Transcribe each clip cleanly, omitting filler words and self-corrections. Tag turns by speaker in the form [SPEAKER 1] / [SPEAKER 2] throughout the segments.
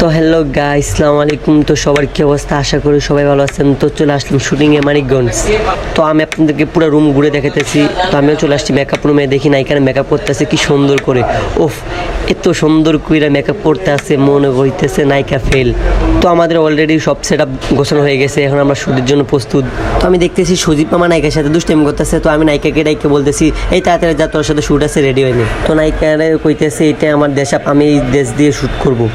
[SPEAKER 1] তো hello guys, আসসালামু আলাইকুম। তো সবার কি অবস্থা? আশা করি সবাই ভালো আছেন। তো চলে আসলাম শুটিংয়ে মানিকগঞ্জ। তো আমি আপনাদেরকে পুরো রুম ঘুরে দেখাতেছি। তো আমিও চলে আসছি মেকআপ রুমে, দেখি নায়িকার মেকআপ করতেছে কি সুন্দর করে। ওফ, এত সুন্দর করে মেকআপ করতে আছে, মনে হইতেছে নায়িকা ফেল। তো আমাদের অলরেডি সব সেট আপ গোছানো হয়ে গেছে, এখন আমরা শুটের জন্য প্রস্তুত। তো আমি দেখতেছি সজীব মামা নায়িকার সাথে দুষ্টাইম করতেছে। তো আমি নায়িকাকে ডাইকে বলতেছি, এই তাড়াতাড়ি যা, তোর সাথে শ্যুট আছে, রেডি হয়নি। তো নায়িকারে কইতেছে, এটা আমার দেশ, আমি এই দেশ দিয়ে শ্যুট করবো।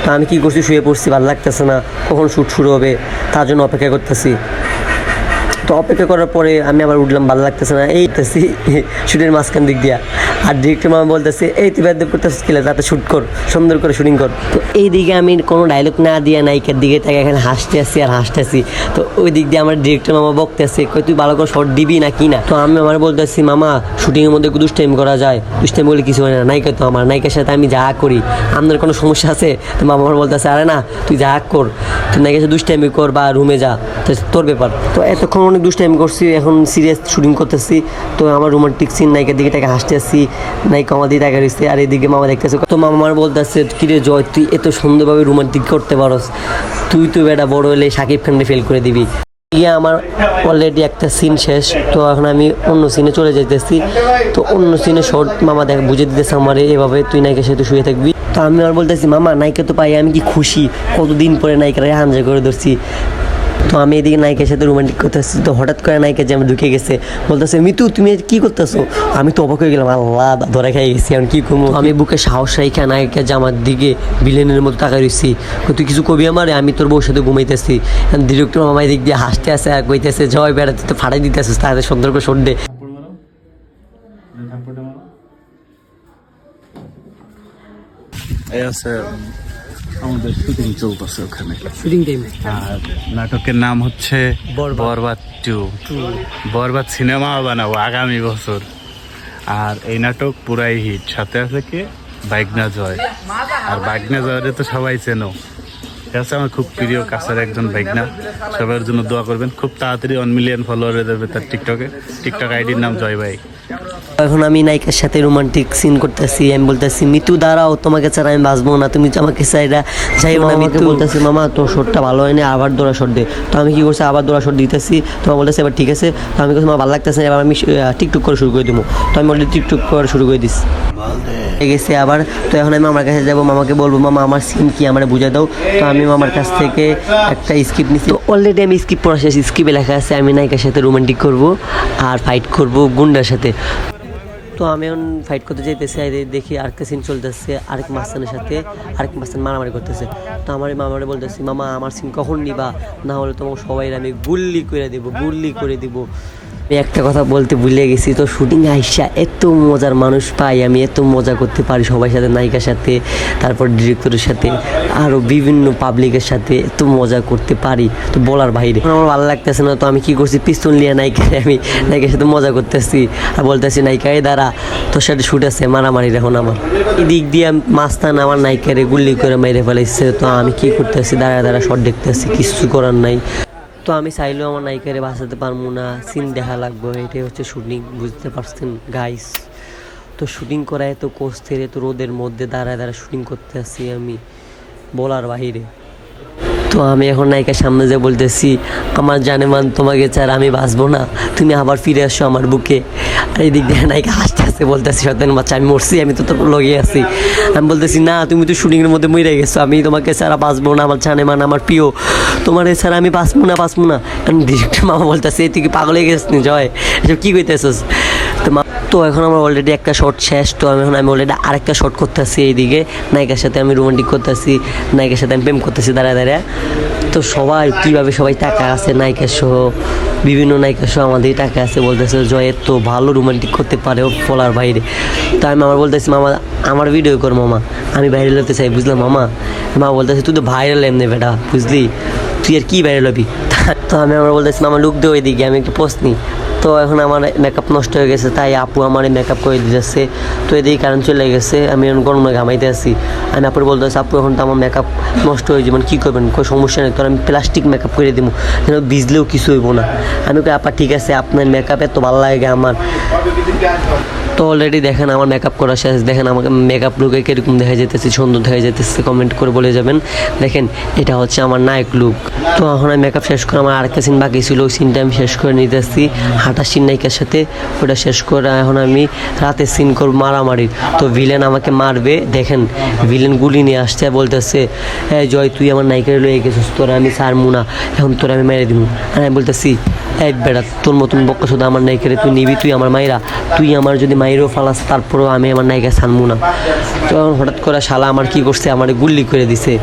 [SPEAKER 1] তো আমি কী করছি, শুয়ে পড়ছি, ভালো লাগতেছে না, কখন শ্যুট শুরু হবে তার জন্য অপেক্ষা করতেছি। তো অপেক্ষা করার পরে আমি আবার উঠলাম, ভালো লাগতেছে না, এইতেছি শ্যুটের মাঝখান দিক দিয়া। আর ডিরেক্টর মামা বলতেছে, এই তুই ব্যাদ করতেছিস কিলে, তাতে শ্যুট কর, সুন্দর করে শুটিং কর। তো এই দিকে আমি কোনো ডায়লগ না দিয়ে নায়িকার দিকে তাকে এখানে হাসতে আসছি আর হাসতেছি। তো ওই দিক দিয়ে আমার ডিরেক্টর মামা বকতে আসছে, কই তুই ভালো করে শর্ট দিবি না কি না। তো আমি আমার বলতেছি, মামা শুটিংয়ের মধ্যে দুষ্টাইম করা যায়, দুষ্টাইম বলে কিছু হয় না, নায়িকা তো আমার, নায়িকার সাথে আমি যা করি, আপনার কোনো সমস্যা আছে? তো মামা আমার বলতেছে, আরে না, তুই যা কর, তুই নায়িকার সাথে দুষ্টাইমি কর বা রুমে যা, তো তোর ব্যাপার। তো এতক্ষণ অনেক দুষ্টাইমি করছি, এখন সিরিয়াস শুটিং করতেছি। তো আমার রোমান্টিক সিন, নায়িকার দিকে তাকে হাসতে আসছি, নায়িকা আমার দিকে তাকে রয়েছে, আর এদিকে মামা দেখতেছে। তো মামা আমার বলতেছে, কিরে জয়, তুই এত সুন্দরভাবে রোমান্টিক করতে পারস, তুই তো বেটা বড় হলে শাকিব খানকে ফেল করে দিবি। আমার অলরেডি একটা সিন শেষ। তো এখন আমি অন্য সিনে চলে যেতেছি। তো অন্য সিনে শর্ট মামা দেখ বুঝে দিতেছে আমার, এভাবে তুই নায়িকার সাথে শুয়ে থাকবি। তো আমি আর বলতেছি, মামা নায়িকা তো পাই, আমি কি খুশি, কতদিন পরে নায়িকারা হাঞ্জা করে ধরছি। তো আমি এদিকে নায়িকার সাথে রোমান্টিক করতেছি। তো হঠাৎ করে নায়িকা যে আমি ঢুকে গেছে, বলতেছে, মিতু তুমি কি করতেছো? আমি তো অবাক হয়ে গেলাম, আল্লাহ ধরে খাই গেছি, আমি কি করবো। আমি বুকে সাহস রাইখা নায়িকা যে আমার দিকে বিলেনের মতো তাকাই রয়েছি, তুই কিছু কবি আমারে, আমি তোর বউর সাথে ঘুমাইতেছি। ডিরেক্টর মামাই দিক দিয়ে হাসতে আসে আর কইতেছে, জয় বেড়াতে তো ফাটাই দিতেছিস, তাহলে সুন্দর করে শোট দে।
[SPEAKER 2] আমাদের শুটিং চলতেছে ওখানে,
[SPEAKER 1] শুটিং টাইমে।
[SPEAKER 2] আর নাটকের নাম হচ্ছে বরবাদ 2। বরবাদ সিনেমা বানাবো আগামী বছর। আর এই নাটক পুরাই হিট। সাথে আছে কি বাইগনা জয়। আর বাইগনা জয়রে তো সবাই চেনো, ঠিক আছে, আমার খুব প্রিয় কাছের একজন বাইগনা। সবার জন্য দোয়া করবেন, খুব তাড়াতাড়ি 1 মিলিয়ন ফলোয়ার হয়ে যাবে তার টিকটক আইডির নাম জয় ভাই।
[SPEAKER 1] এখন আমি নায়িকার সাথে রোমান্টিক সিন করতেছি। আমি বলতেছি, মিতু দাঁড়াও, তোমাকে ছাড়া আমি বাঁচবো না, তুমি আমাকে চাইরা যাই না। আমাকে বলতেছি, মামা তোর শটটা ভালো হয়নি, আবার দৌড়া শট দে। তো আমি কি করছি, আবার দৌড়া শট দিতেছি। তো আমার বলতেছে, এবার ঠিক আছে। তো আমি বলছি, আমার ভালো লাগতেছে, এবার আমি টিকটক করে শুরু করে দেবো। তো আমি অলরেডি টিকটক করা শুরু করে দিচ্ছি গেছে আবার। তো এখন আমি মামার কাছে যাবো, মামাকে বলবো, মামা আমার সিন কি আমার বুঝে দাও। তো আমি মামার কাছ থেকে একটা স্ক্রিপ্ট নিচ্ছি। অলরেডি আমি স্ক্রিপ্ট পড়া শেষ। স্ক্রিপ্টে লেখা আছে আমি নায়িকার সাথে রোমান্টিক করবো আর ফাইট করবো গুন্ডার সাথে। তো আমি এখন ফাইট করতে যাইতেছি, দেখি আরেকটা সিন চলতেছে, আরেক মাস্তানের সাথে আরেক মাস্তান মারামারি করতেছে। তো আমার মামারে বলতেছি, মামা আমার সিন কখন নিবা, না হলে তোমাকে সবাই আমি গুল্লি করে দিব। আমি একটা কথা বলতে ভুলে গেছি, তো শুটিং আইসা এত মজার মানুষ পাই, আমি এত মজা করতে পারি সবার সাথে, নায়িকার সাথে, তারপর ডিরেক্টরের সাথে, আরও বিভিন্ন পাবলিকের সাথে এত মজা করতে পারি, তো বলার বাইরে। আমার ভালো লাগতেছে না। তো আমি কি করছি, পিস্তল নিয়ে আমি নায়িকার সাথে মজা করতেছি আর বলতেছি, নায়িকা এই দাঁড়া, তোর সাথে শুট আছে, মারামারি এখন আমার। এই দিক দিয়ে মাস্তান আমার নায়িকারে গুল্লি করে মেরে ফেলাইছে। তো আমি কি করতেছি, দাঁড়া শট দেখতেছি, কিছু করার নাই। তো আমি চাইলেও আমার নায়িকারে বাঁচাতে পারবো না, সিন দেখা লাগবে, এটাই হচ্ছে শুটিং, বুঝতে পারছেন গাইস। তো শুটিং করা এত কষ্টের, এত রোদের মধ্যে দাঁড়ায় শুটিং করতে আসছি আমি, বলার বাহিরে। তো আমি এখন নায়িকার সামনে যে বলতেছি, আমার জানেমান তোমাকে ছাড়া আমি বাঁচবো না, তুমি আবার ফিরে আসো আমার বুকে। আর এই দিক দিয়ে নায়িকা হাসতে হাসতে বলতেছি, সত্যি বাচ্চা আমি মরছি, আমি তো তোর লগে আছি। আমি বলতেছি, না তুমি তো শুটিংয়ের মধ্যে মরে গেছো, আমি তোমাকে ছাড়া বাঁচবো না, আমার জানেমান আমার প্রিয়, তোমার ছাড়া আমি বাঁচবো না। ডিরেক্টর মামা বলতেছে, তুই কি পাগল হয়ে গেছিস জয়, এসব কী কইতেছিস? তো এখন আমার অলরেডি একটা শট শেষ। তো আমি অলরেডি আরেকটা শট করতেছি, এইদিকে নায়িকার সাথে আমি রোমান্টিক করতেছি, নায়িকার সাথে আমি প্রেম করতেছি দাঁড়ায়। তো সবাই কীভাবে সবাই টাকা আছে, নায়িকার সহ বিভিন্ন নায়িকার সহ আমাদের টাকা আছে, বলতেছে জয় এত ভালো রোমান্টিক করতে পারে, বলার বাইরে। তো আমি আমার বলতেছি, মামা আমার ভিডিও কর মামা, আমি ভাইরাল হতে চাই, বুঝলাম মামা। বলতেছে, তুই তো ভাইরাল এমনি বেটা, বুঝলি, তুই আর কি ভাইরাল হবি। তো আমি আমার বলতেছি, মামা লুক দে ওইদিকে, আমি একটু পোস্ট নিই। তো এখন আমার মেকআপ নষ্ট হয়ে গেছে, তাই আপু আমার মেকআপ করে দিতেছে। তো এদিকে কারেন্ট চলে গেছে, আমি এখন গরমে ঘামাইতে আসি। আমি আপুর বলতেছি, আপু এখন তো আমার মেকআপ নষ্ট হয়ে যাবে, কী করবেন? কোনো সমস্যা নেই, তো আমি প্লাস্টিক মেকআপ করে দিব, যেন ভিজলেও কিছু হইব না। আমি কই, আপা ঠিক আছে, আপনার মেকআপ এত ভালো লাগে আমার। তো তো অলরেডি দেখেন আমার মেকআপ করা শেষ। দেখেন আমাকে মেকআপ লুকে কীরকম দেখা যেতেছে, সুন্দর দেখা যেতেছে, কমেন্ট করে বলে যাবেন। দেখেন এটা হচ্ছে আমার নায়ক লুক। তো এখন আমি মেকআপ শেষ করে আমার আরেকটা সিন বাকি ছিল, ওই সিনটা আমি শেষ করে নিতেছি হাঁটার সিন নায়িকার সাথে। ওটা শেষ করে এখন আমি রাতের সিন করব মারামারির। তো ভিলেন আমাকে মারবে। দেখেন ভিলেন গুলি নিয়ে আসছে, বলতেছে হ্যাঁ জয় তুই আমার নায়িকারে লয়ে গেছিস, তোরা আমি ছাড়মু না, এখন তোরা আমি মেরে দিব। আর আমি বলতেছি এই বেড়া তোর মতন বক্কা শুধু আমার নায়িকারে তুই নিবি, তুই আমার মাইরা, তুই আমার যদি মাইরেও ফালাস তারপরেও আমি আমার নায়িকা ছাড়মু না। তো হঠাৎ করে শালা আমার কি করছে, আমার গুল্লি করে দিছে।